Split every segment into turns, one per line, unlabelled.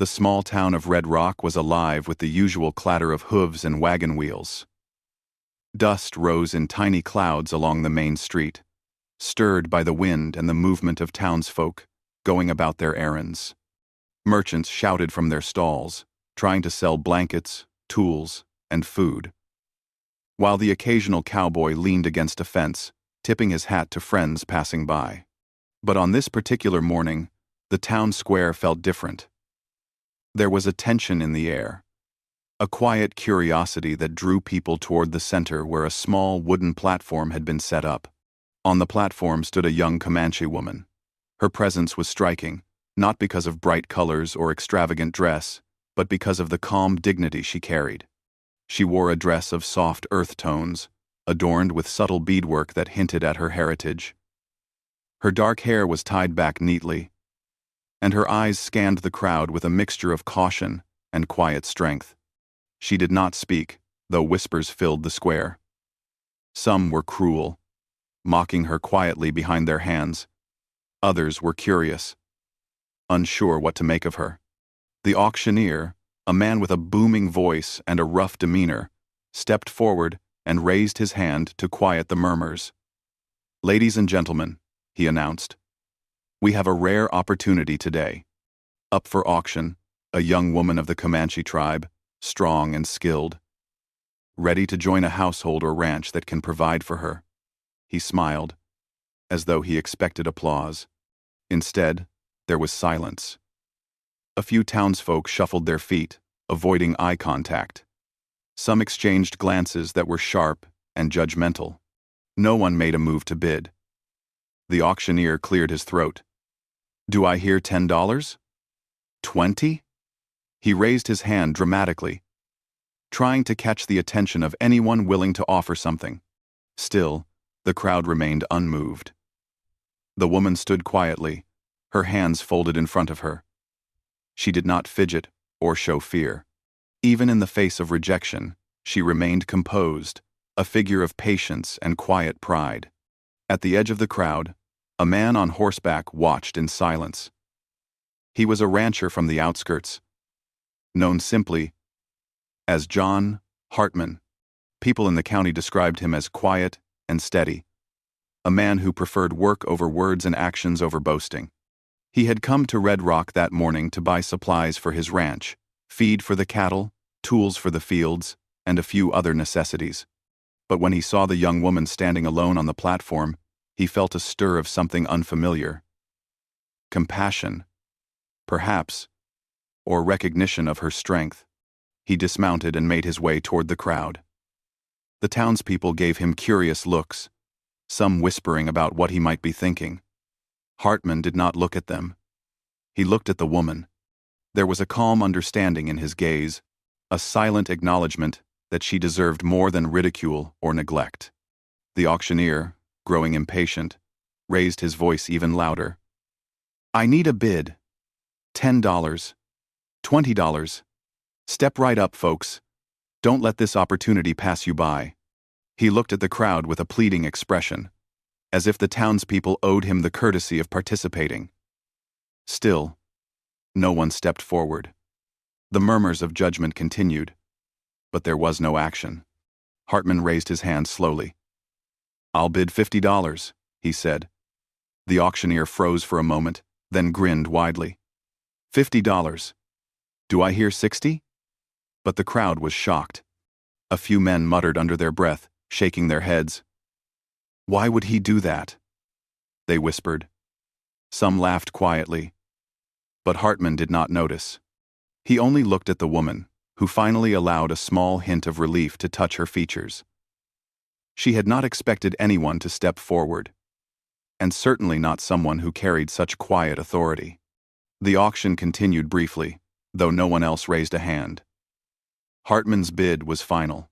The small town of Red Rock was alive with the usual clatter of hooves and wagon wheels. Dust rose in tiny clouds along the main street, stirred by the wind and the movement of townsfolk going about their errands. Merchants shouted from their stalls, trying to sell blankets, tools, and food, while the occasional cowboy leaned against a fence, tipping his hat to friends passing by. But on this particular morning, the town square felt different. There was a tension in the air, a quiet curiosity that drew people toward the center where a small wooden platform had been set up. On the platform stood a young Comanche woman. Her presence was striking, not because of bright colors or extravagant dress, but because of the calm dignity she carried. She wore a dress of soft earth tones, adorned with subtle beadwork that hinted at her heritage. Her dark hair was tied back neatly, and her eyes scanned the crowd with a mixture of caution and quiet strength. She did not speak, though whispers filled the square. Some were cruel, mocking her quietly behind their hands. Others were curious, unsure what to make of her. The auctioneer, a man with a booming voice and a rough demeanor, stepped forward and raised his hand to quiet the murmurs. "Ladies and gentlemen," he announced, "we have a rare opportunity today. Up for auction, a young woman of the Comanche tribe, strong and skilled, ready to join a household or ranch that can provide for her." He smiled, as though he expected applause. Instead, there was silence. A few townsfolk shuffled their feet, avoiding eye contact. Some exchanged glances that were sharp and judgmental. No one made a move to bid. The auctioneer cleared his throat. "Do I hear $10? 20? He raised his hand dramatically, trying to catch the attention of anyone willing to offer something. Still, the crowd remained unmoved. The woman stood quietly, her hands folded in front of her. She did not fidget or show fear. Even in the face of rejection, she remained composed, a figure of patience and quiet pride. At the edge of the crowd, a man on horseback watched in silence. He was a rancher from the outskirts, known simply as John Hartman. People in the county described him as quiet and steady, a man who preferred work over words and actions over boasting. He had come to Red Rock that morning to buy supplies for his ranch, feed for the cattle, tools for the fields, and a few other necessities. But when he saw the young woman standing alone on the platform, he felt a stir of something unfamiliar. Compassion, perhaps, or recognition of her strength. He dismounted and made his way toward the crowd. The townspeople gave him curious looks, some whispering about what he might be thinking. Hartman did not look at them. He looked at the woman. There was a calm understanding in his gaze, a silent acknowledgement that she deserved more than ridicule or neglect. The auctioneer, growing impatient, raised his voice even louder. "I need a bid. $10. $20. Step right up, folks. Don't let this opportunity pass you by." He looked at the crowd with a pleading expression, as if the townspeople owed him the courtesy of participating. Still, no one stepped forward. The murmurs of judgment continued, but there was no action. Hartman raised his hand slowly. "I'll bid $50, he said. The auctioneer froze for a moment, then grinned widely. $50. Do I hear 60? But the crowd was shocked. A few men muttered under their breath, shaking their heads. "Why would he do that?" they whispered. Some laughed quietly, but Hartman did not notice. He only looked at the woman, who finally allowed a small hint of relief to touch her features. She had not expected anyone to step forward, and certainly not someone who carried such quiet authority. The auction continued briefly, though no one else raised a hand. Hartman's bid was final.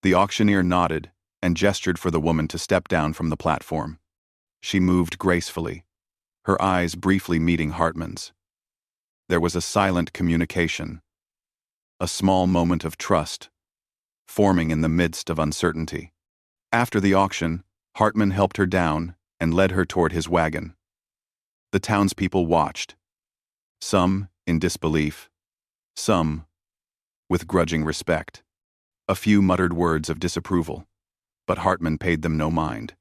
The auctioneer nodded and gestured for the woman to step down from the platform. She moved gracefully, her eyes briefly meeting Hartman's. There was a silent communication, a small moment of trust, forming in the midst of uncertainty. After the auction, Hartman helped her down and led her toward his wagon. The townspeople watched, some in disbelief, some with grudging respect. A few muttered words of disapproval, but Hartman paid them no mind.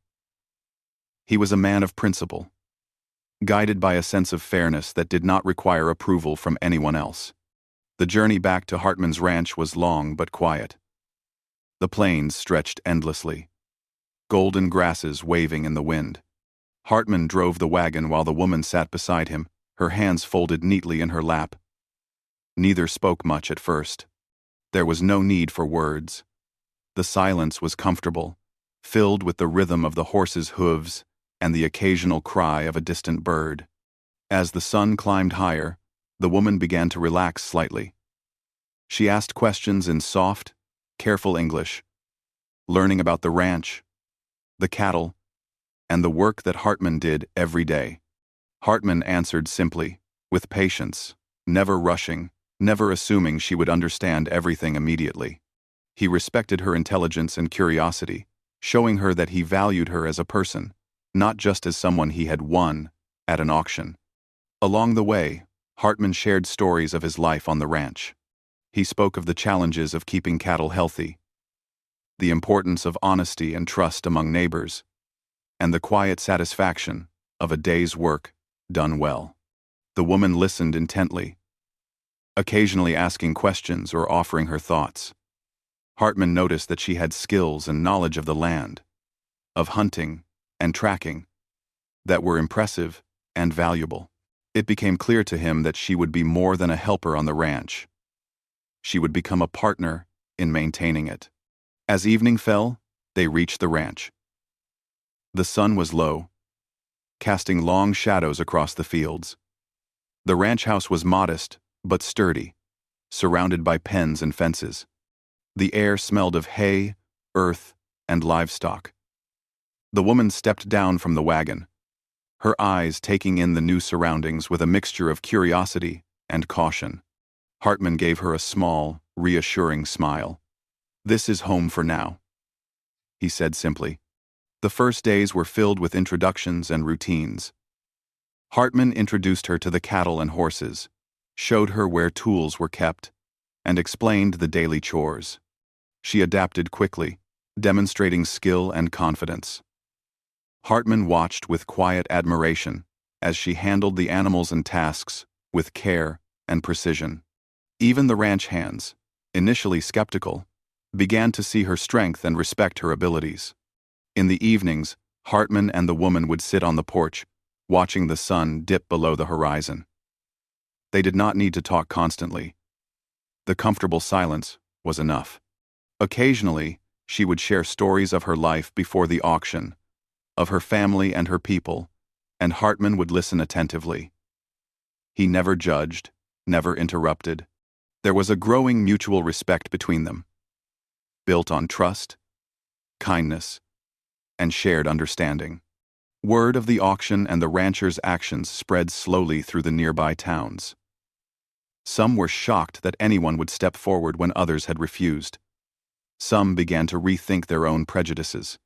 He was a man of principle, guided by a sense of fairness that did not require approval from anyone else. The journey back to Hartman's ranch was long but quiet. The plains stretched endlessly, golden grasses waving in the wind. Hartman drove the wagon while the woman sat beside him, her hands folded neatly in her lap. Neither spoke much at first. There was no need for words. The silence was comfortable, filled with the rhythm of the horse's hooves and the occasional cry of a distant bird. As the sun climbed higher, the woman began to relax slightly. She asked questions in soft, careful English, learning about the ranch, the cattle, and the work that Hartman did every day. Hartman answered simply, with patience, never rushing, never assuming she would understand everything immediately. He respected her intelligence and curiosity, showing her that he valued her as a person, not just as someone he had won at an auction. Along the way, Hartman shared stories of his life on the ranch. He spoke of the challenges of keeping cattle healthy, the importance of honesty and trust among neighbors, and the quiet satisfaction of a day's work done well. The woman listened intently, occasionally asking questions or offering her thoughts. Hartman noticed that she had skills and knowledge of the land, of hunting and tracking, that were impressive and valuable. It became clear to him that she would be more than a helper on the ranch. She would become a partner in maintaining it. As evening fell, they reached the ranch. The sun was low, casting long shadows across the fields. The ranch house was modest but sturdy, surrounded by pens and fences. The air smelled of hay, earth, and livestock. The woman stepped down from the wagon, her eyes taking in the new surroundings with a mixture of curiosity and caution. Hartman gave her a small, reassuring smile. "This is home for now," he said simply. The first days were filled with introductions and routines. Hartman introduced her to the cattle and horses, showed her where tools were kept, and explained the daily chores. She adapted quickly, demonstrating skill and confidence. Hartman watched with quiet admiration as she handled the animals and tasks with care and precision. Even the ranch hands, initially skeptical, began to see her strength and respect her abilities. In the evenings, Hartman and the woman would sit on the porch, watching the sun dip below the horizon. They did not need to talk constantly. The comfortable silence was enough. Occasionally, she would share stories of her life before the auction, of her family and her people, and Hartman would listen attentively. He never judged, never interrupted. There was a growing mutual respect between them, built on trust, kindness, and shared understanding. Word of the auction and the rancher's actions spread slowly through the nearby towns. Some were shocked that anyone would step forward when others had refused. Some began to rethink their own prejudices.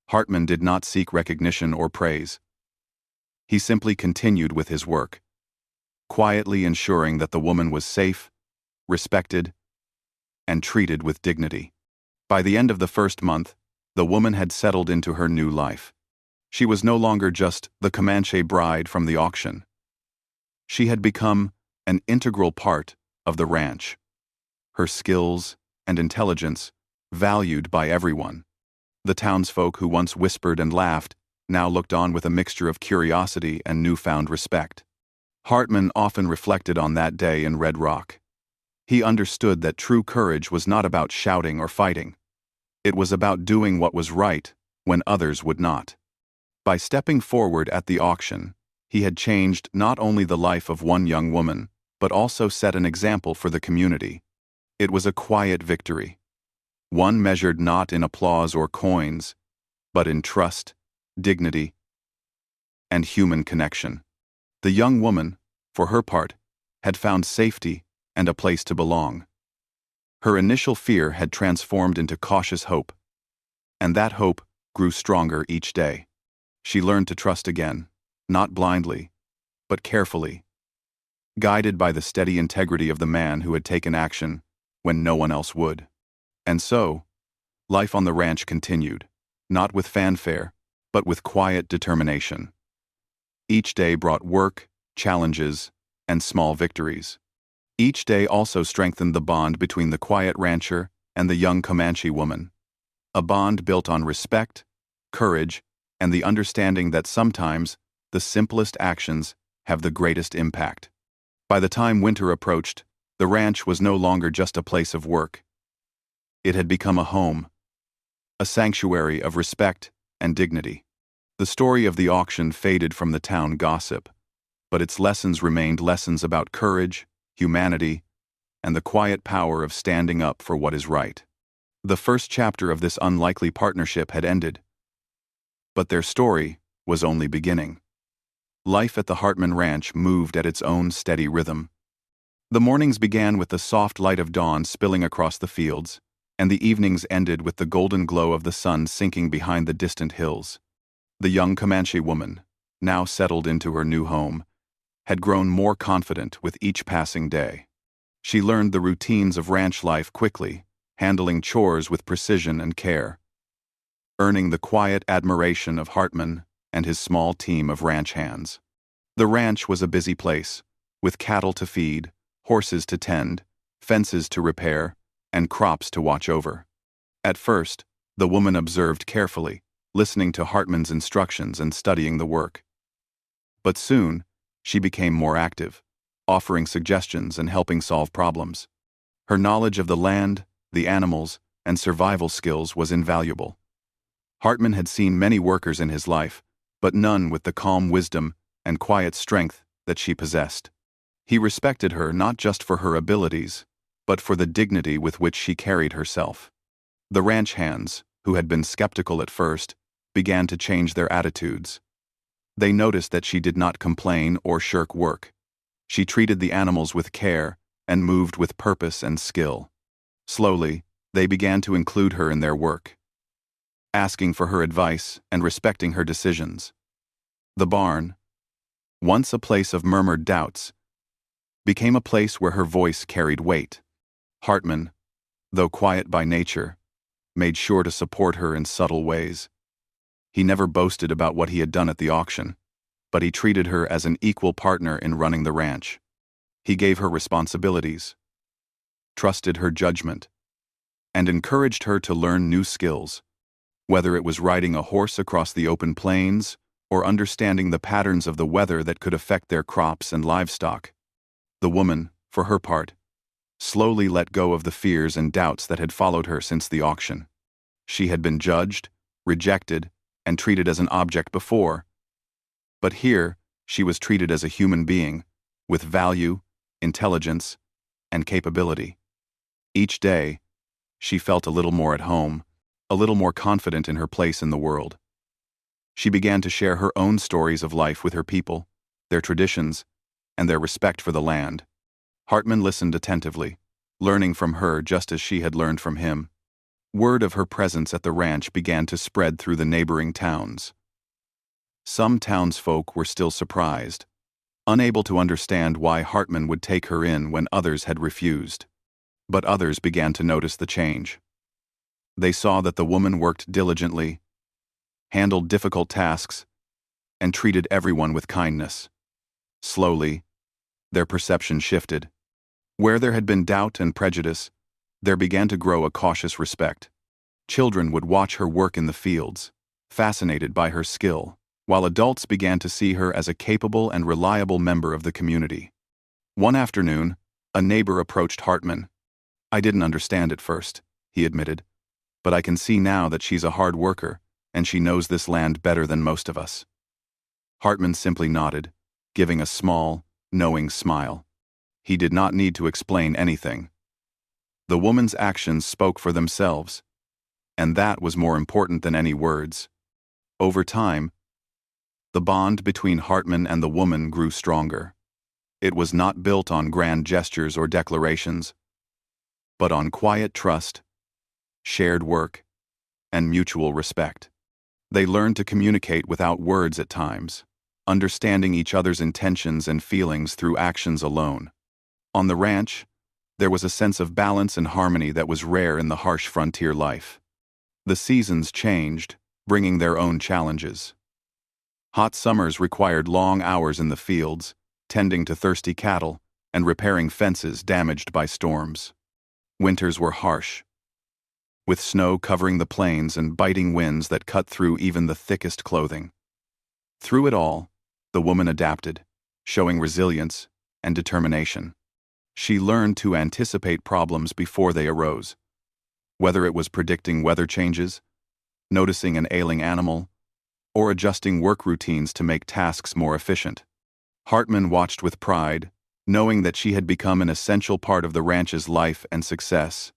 Hartman did not seek recognition or praise. He simply continued with his work, quietly ensuring that the woman was safe, respected, and treated with dignity. By the end of the first month, the woman had settled into her new life. She was no longer just the Comanche bride from the auction. She had become an integral part of the ranch, her skills and intelligence valued by everyone. The townsfolk who once whispered and laughed now looked on with a mixture of curiosity and newfound respect. Hartman often reflected on that day in Red Rock. He understood that true courage was not about shouting or fighting. It was about doing what was right when others would not. By stepping forward at the auction, he had changed not only the life of one young woman, but also set an example for the community. It was a quiet victory, one measured not in applause or coins, but in trust, dignity, and human connection. The young woman, for her part, had found safety and a place to belong. Her initial fear had transformed into cautious hope, and that hope grew stronger each day. She learned to trust again, not blindly, but carefully, guided by the steady integrity of the man who had taken action when no one else would. And so, life on the ranch continued, not with fanfare, but with quiet determination. Each day brought work, challenges, and small victories. Each day also strengthened the bond between the quiet rancher and the young Comanche woman, a bond built on respect, courage, and the understanding that sometimes the simplest actions have the greatest impact. By the time winter approached, the ranch was no longer just a place of work. It had become a home, a sanctuary of respect and dignity. The story of the auction faded from the town gossip, but its lessons remained lessons about courage, humanity, and the quiet power of standing up for what is right. The first chapter of this unlikely partnership had ended, but their story was only beginning. Life at the Hartman Ranch moved at its own steady rhythm. The mornings began with the soft light of dawn spilling across the fields, and the evenings ended with the golden glow of the sun sinking behind the distant hills. The young Comanche woman, now settled into her new home, had grown more confident with each passing day. She learned the routines of ranch life quickly, handling chores with precision and care, earning the quiet admiration of Hartman and his small team of ranch hands. The ranch was a busy place, with cattle to feed, horses to tend, fences to repair, and crops to watch over. At first, the woman observed carefully, listening to Hartman's instructions and studying the work. But soon, she became more active, offering suggestions and helping solve problems. Her knowledge of the land, the animals, and survival skills was invaluable. Hartman had seen many workers in his life, but none with the calm wisdom and quiet strength that she possessed. He respected her not just for her abilities, but for the dignity with which she carried herself. The ranch hands, who had been skeptical at first, began to change their attitudes. They noticed that she did not complain or shirk work. She treated the animals with care and moved with purpose and skill. Slowly, they began to include her in their work, asking for her advice and respecting her decisions. The barn, once a place of murmured doubts, became a place where her voice carried weight. Hartman, though quiet by nature, made sure to support her in subtle ways. He never boasted about what he had done at the auction, but he treated her as an equal partner in running the ranch. He gave her responsibilities, trusted her judgment, and encouraged her to learn new skills, whether it was riding a horse across the open plains or understanding the patterns of the weather that could affect their crops and livestock. The woman, for her part, slowly let go of the fears and doubts that had followed her since the auction. She had been judged, rejected, and treated as an object before, but here she was treated as a human being, with value, intelligence, and capability. Each day, she felt a little more at home, a little more confident in her place in the world. She began to share her own stories of life with her people, their traditions, and their respect for the land. Hartman listened attentively, learning from her just as she had learned from him. Word of her presence at the ranch began to spread through the neighboring towns. Some townsfolk were still surprised, unable to understand why Hartman would take her in when others had refused. But others began to notice the change. They saw that the woman worked diligently, handled difficult tasks, and treated everyone with kindness. Slowly, their perception shifted. Where there had been doubt and prejudice, there began to grow a cautious respect. Children would watch her work in the fields, fascinated by her skill, while adults began to see her as a capable and reliable member of the community. One afternoon, a neighbor approached Hartman. "I didn't understand at first," he admitted, "but I can see now that she's a hard worker, and she knows this land better than most of us." Hartman simply nodded, giving a small, knowing smile. He did not need to explain anything. The woman's actions spoke for themselves, and that was more important than any words. Over time, the bond between Hartman and the woman grew stronger. It was not built on grand gestures or declarations, but on quiet trust, shared work, and mutual respect. They learned to communicate without words at times, understanding each other's intentions and feelings through actions alone. On the ranch, there was a sense of balance and harmony that was rare in the harsh frontier life. The seasons changed, bringing their own challenges. Hot summers required long hours in the fields, tending to thirsty cattle, and repairing fences damaged by storms. Winters were harsh, with snow covering the plains and biting winds that cut through even the thickest clothing. Through it all, the woman adapted, showing resilience and determination. She learned to anticipate problems before they arose, whether it was predicting weather changes, noticing an ailing animal, or adjusting work routines to make tasks more efficient. Hartman watched with pride, knowing that she had become an essential part of the ranch's life and success.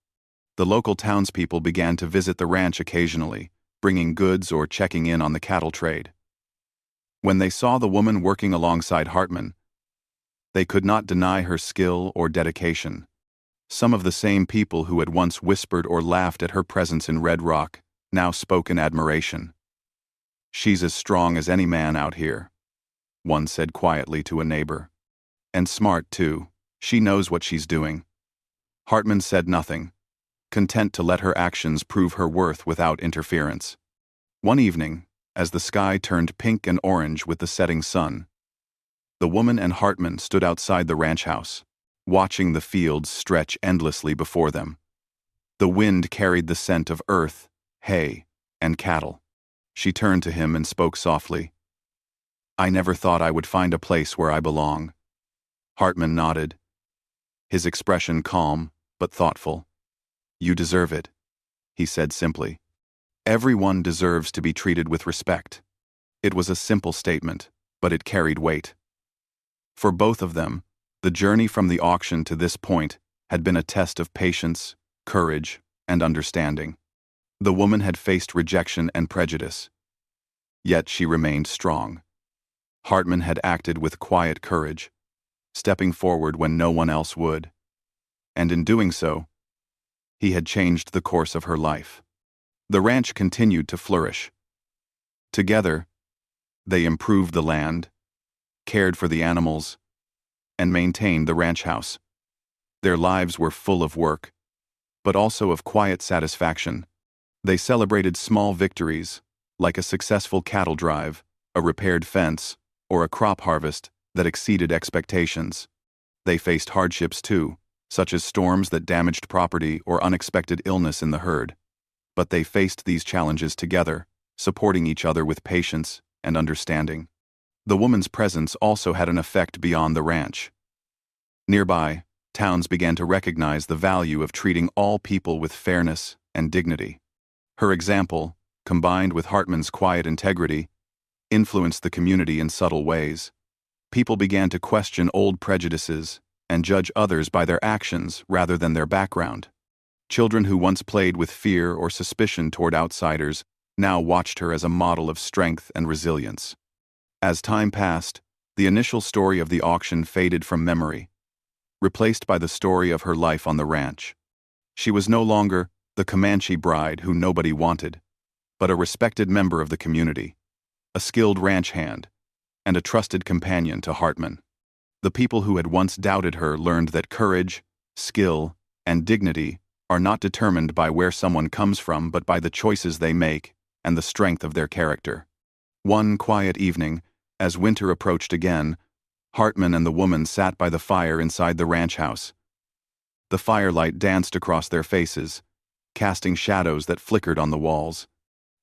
The local townspeople began to visit the ranch occasionally, bringing goods or checking in on the cattle trade. When they saw the woman working alongside Hartman, they could not deny her skill or dedication. Some of the same people who had once whispered or laughed at her presence in Red Rock now spoke in admiration. "She's as strong as any man out here," one said quietly to a neighbor. "And smart, too. She knows what she's doing." Hartman said nothing, content to let her actions prove her worth without interference. One evening, as the sky turned pink and orange with the setting sun, the woman and Hartman stood outside the ranch house, watching the fields stretch endlessly before them. The wind carried the scent of earth, hay, and cattle. She turned to him and spoke softly. "I never thought I would find a place where I belong." Hartman nodded, his expression calm but thoughtful. "You deserve it," he said simply. "Everyone deserves to be treated with respect." It was a simple statement, but it carried weight. For both of them, the journey from the auction to this point had been a test of patience, courage, and understanding. The woman had faced rejection and prejudice, yet she remained strong. Hartman had acted with quiet courage, stepping forward when no one else would. And in doing so, he had changed the course of her life. The ranch continued to flourish. Together, they improved the land, cared for the animals, and maintained the ranch house. Their lives were full of work, but also of quiet satisfaction. They celebrated small victories, like a successful cattle drive, a repaired fence, or a crop harvest that exceeded expectations. They faced hardships too, such as storms that damaged property or unexpected illness in the herd. But they faced these challenges together, supporting each other with patience and understanding. The woman's presence also had an effect beyond the ranch. Nearby, towns began to recognize the value of treating all people with fairness and dignity. Her example, combined with Hartman's quiet integrity, influenced the community in subtle ways. People began to question old prejudices and judge others by their actions rather than their background. Children who once played with fear or suspicion toward outsiders now watched her as a model of strength and resilience. As time passed, the initial story of the auction faded from memory, replaced by the story of her life on the ranch. She was no longer the Comanche bride who nobody wanted, but a respected member of the community, a skilled ranch hand, and a trusted companion to Hartman. The people who had once doubted her learned that courage, skill, and dignity are not determined by where someone comes from but by the choices they make and the strength of their character. One quiet evening, as winter approached again, Hartman and the woman sat by the fire inside the ranch house. The firelight danced across their faces, casting shadows that flickered on the walls.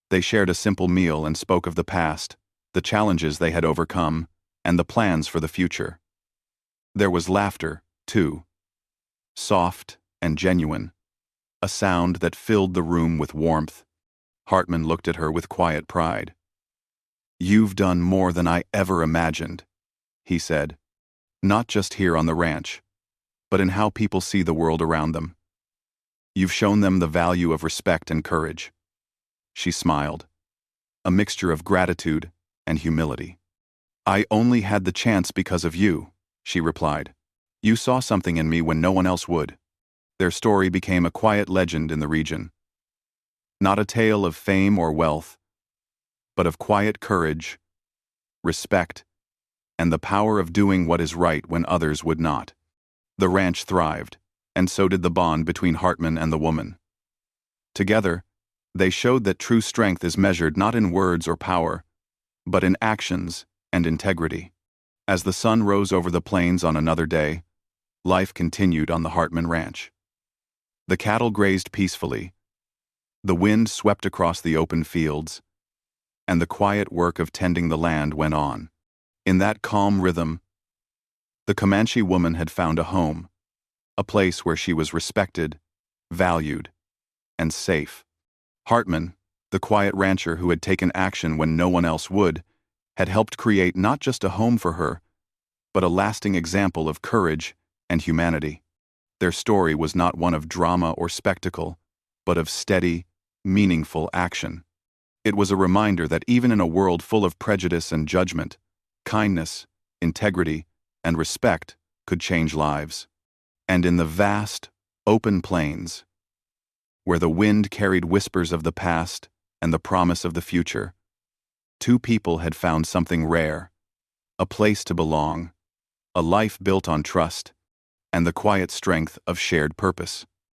They shared a simple meal and spoke of the past, the challenges they had overcome, and the plans for the future. There was laughter, too, soft and genuine, a sound that filled the room with warmth. Hartman looked at her with quiet pride. "You've done more than I ever imagined," he said, "not just here on the ranch, but in how people see the world around them. You've shown them the value of respect and courage." She smiled, a mixture of gratitude and humility. "I only had the chance because of you," she replied. "You saw something in me when no one else would." Their story became a quiet legend in the region. Not a tale of fame or wealth, but of quiet courage, respect, and the power of doing what is right when others would not. The ranch thrived, and so did the bond between Hartman and the woman. Together, they showed that true strength is measured not in words or power, but in actions and integrity. As the sun rose over the plains on another day, life continued on the Hartman ranch. The cattle grazed peacefully, the wind swept across the open fields, and the quiet work of tending the land went on. In that calm rhythm, the Comanche woman had found a home, a place where she was respected, valued, and safe. Hartman, the quiet rancher who had taken action when no one else would, had helped create not just a home for her, but a lasting example of courage and humanity. Their story was not one of drama or spectacle, but of steady, meaningful action. It was a reminder that even in a world full of prejudice and judgment, kindness, integrity, and respect could change lives. And in the vast, open plains, where the wind carried whispers of the past and the promise of the future, two people had found something rare, a place to belong, a life built on trust, and the quiet strength of shared purpose.